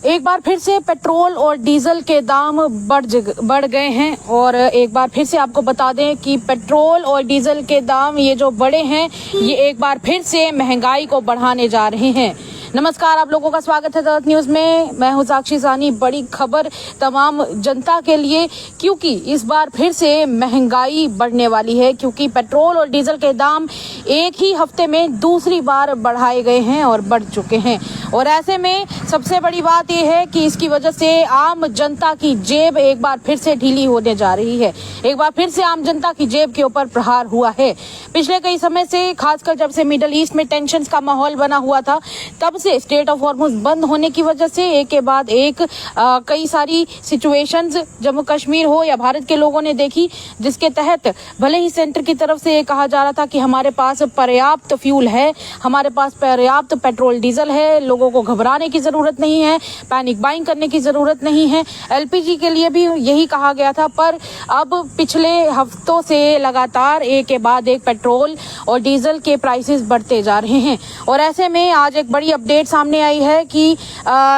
एक बार फिर से पेट्रोल और डीजल के दाम बढ़ गए हैं और एक बार फिर से आपको बता दें कि पेट्रोल और डीजल के दाम ये जो बढ़े हैं ये एक बार फिर से महंगाई को बढ़ाने जा रहे हैं। नमस्कार, आप लोगों का स्वागत है तड़क न्यूज में। मैं हूं साक्षी सानी। बड़ी खबर तमाम जनता के लिए, क्योंकि इस बार फिर से महंगाई बढ़ने वाली है, क्योंकि पेट्रोल और डीजल के दाम एक ही हफ्ते में दूसरी बार बढ़ाए गए हैं और बढ़ चुके हैं। और ऐसे में सबसे बड़ी बात यह है कि इसकी वजह से आम जनता की जेब एक बार फिर से ढीली होने जा रही है। एक बार फिर से आम जनता की जेब के ऊपर प्रहार हुआ है। पिछले कई समय से, खासकर जब से मिडिल ईस्ट में टेंशन का माहौल बना हुआ था, तब से स्टेट ऑफ हॉर्मुज बंद होने की वजह से एक के बाद एक कई सारी सिचुएशंस जम्मू कश्मीर हो या भारत के लोगों ने देखी, जिसके तहत भले ही सेंटर की तरफ से ये कहा जा रहा था कि हमारे पास पर्याप्त फ्यूल है, हमारे पास पर्याप्त पेट्रोल डीजल है, लोगों को घबराने की जरूरत नहीं है, पैनिक बाइंग करने की जरूरत नहीं है। एलपीजी के लिए भी यही कहा गया था, पर अब पिछले हफ्तों से लगातार एक के बाद एक पेट्रोल और डीजल के प्राइसेस बढ़ते जा रहे हैं। और ऐसे में आज एक बड़ी अपडेट सामने आई है कि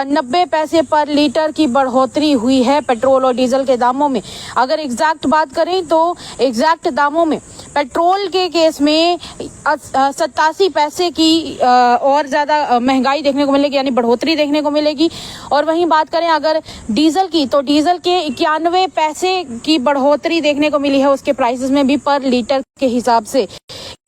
90 पैसे पर लीटर की बढ़ोतरी हुई है पेट्रोल और डीजल के दामों में। अगर एग्जैक्ट बात करें तो एग्जैक्ट दामों में पेट्रोल के केस में 87 पैसे की और ज़्यादा महंगाई देखने को मिलेगी, यानी बढ़ोतरी देखने को मिलेगी। और वहीं बात करें अगर डीजल की, तो डीजल के 91 पैसे की बढ़ोतरी देखने को मिली है उसके प्राइसेस में भी पर लीटर के हिसाब से।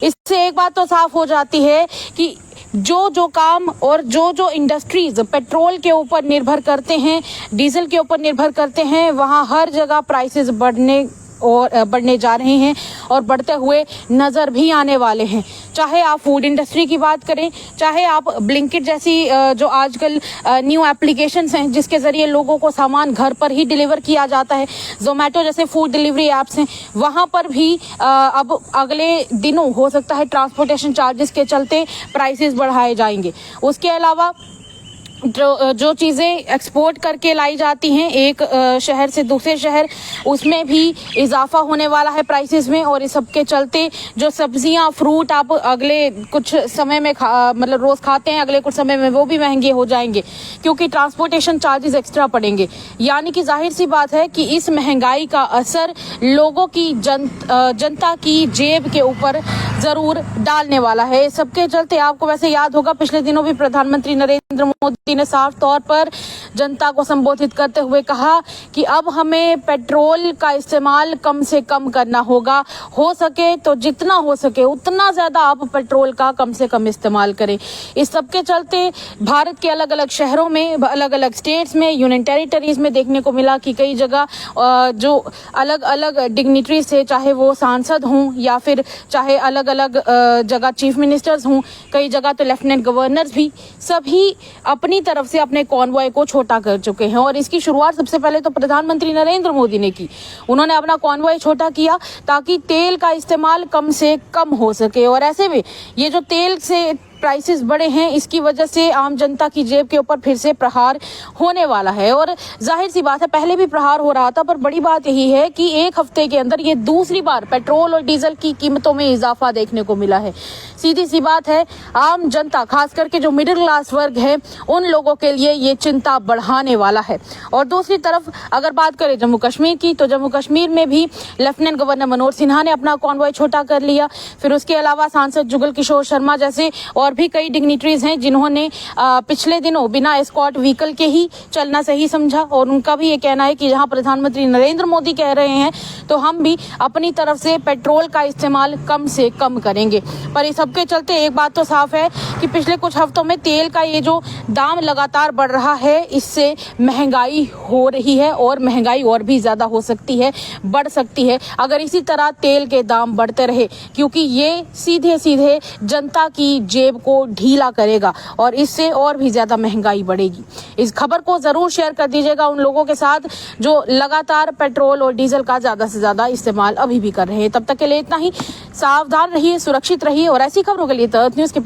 इससे एक बात तो साफ हो जाती है कि जो काम और जो इंडस्ट्रीज पेट्रोल के ऊपर निर्भर करते हैं, डीजल के ऊपर निर्भर करते हैं, वहाँ हर जगह प्राइसेस बढ़ने जा रहे हैं और बढ़ते हुए नजर भी आने वाले हैं। चाहे आप फूड इंडस्ट्री की बात करें, चाहे आप ब्लिंकिट जैसी जो आजकल न्यू एप्लीकेशंस हैं जिसके जरिए लोगों को सामान घर पर ही डिलीवर किया जाता है, जोमेटो जैसे फूड डिलीवरी ऐप्स हैं, वहां पर भी अब अगले दिनों हो सकता है ट्रांसपोर्टेशन चार्जेस के चलते प्राइसेस बढ़ाए जाएंगे। उसके अलावा जो चीज़ें एक्सपोर्ट करके लाई जाती हैं एक शहर से दूसरे शहर, उसमें भी इजाफा होने वाला है प्राइसेस में। और इस सब के चलते जो सब्जियां, फ्रूट आप अगले कुछ समय में मतलब रोज़ खाते हैं, अगले कुछ समय में वो भी महंगे हो जाएंगे, क्योंकि ट्रांसपोर्टेशन चार्जेस एक्स्ट्रा पड़ेंगे। यानी कि जाहिर सी बात है कि इस महंगाई का असर लोगों की जनता की जेब के ऊपर ज़रूर डालने वाला है। सबके चलते आपको वैसे याद होगा, पिछले दिनों भी प्रधानमंत्री नरेंद्र मोदी ने साफ तौर पर जनता को संबोधित करते हुए कहा कि अब हमें पेट्रोल का इस्तेमाल कम से कम करना होगा। हो सके तो जितना हो सके उतना ज्यादा आप पेट्रोल का कम से कम इस्तेमाल करें। इस सब के चलते भारत के अलग अलग शहरों में, अलग अलग स्टेट्स में, यूनियन टेरिटरीज में देखने को मिला कि कई जगह जो अलग अलग डिग्निटरीज थे, चाहे वो सांसद हों या फिर चाहे अलग अलग जगह चीफ मिनिस्टर्स हों, कई जगह तो लेफ्टिनेंट गवर्नर्स भी, सभी अपनी तरफ से अपने कॉन्वॉय को छोटा कर चुके हैं। और इसकी शुरुआत सबसे पहले तो प्रधानमंत्री नरेंद्र मोदी ने की। उन्होंने अपना कॉन्वॉय छोटा किया ताकि तेल का इस्तेमाल कम से कम हो सके। और ऐसे में ये जो तेल से प्राइसेस बढ़े हैं, इसकी वजह से आम जनता की जेब के ऊपर फिर से प्रहार होने वाला है। और जाहिर सी बात है, पहले भी प्रहार हो रहा था, पर बड़ी बात यही है कि एक हफ्ते के अंदर ये दूसरी बार पेट्रोल और डीजल की कीमतों में इजाफा देखने को मिला है। सीधी सी बात है, आम जनता, खास करके जो मिडिल क्लास वर्ग है, उन लोगों के लिए ये चिंता बढ़ाने वाला है। और दूसरी तरफ अगर बात करें जम्मू कश्मीर की, तो जम्मू कश्मीर में भी लेफ्टिनेंट गवर्नर मनोज सिन्हा ने अपना कॉन्वॉय छोटा कर लिया। फिर उसके अलावा सांसद जुगल किशोर शर्मा जैसे और भी कई डिग्निटरीज हैं जिन्होंने पिछले दिनों बिना एस्कॉर्ट व्हीकल के ही चलना सही समझा। और उनका भी ये कहना है कि जहां प्रधानमंत्री नरेंद्र मोदी कह रहे हैं तो हम भी अपनी तरफ से पेट्रोल का इस्तेमाल कम से कम करेंगे। पर इस सबके चलते एक बात तो साफ है कि पिछले कुछ हफ्तों में तेल का ये जो दाम लगातार बढ़ रहा है, इससे महंगाई हो रही है और महंगाई और भी ज्यादा हो सकती है, बढ़ सकती है अगर इसी तरह तेल के दाम बढ़ते रहे, क्योंकि ये सीधे सीधे जनता की जेब को ढीला करेगा और इससे और भी ज्यादा महंगाई बढ़ेगी। इस खबर को जरूर शेयर कर दीजिएगा उन लोगों के साथ जो लगातार पेट्रोल और डीजल का ज्यादा से ज्यादा इस्तेमाल अभी भी कर रहे हैं। तब तक के लिए इतना ही। सावधान रहिए, सुरक्षित रहिए और ऐसी खबरों के लिए तड़क न्यूज के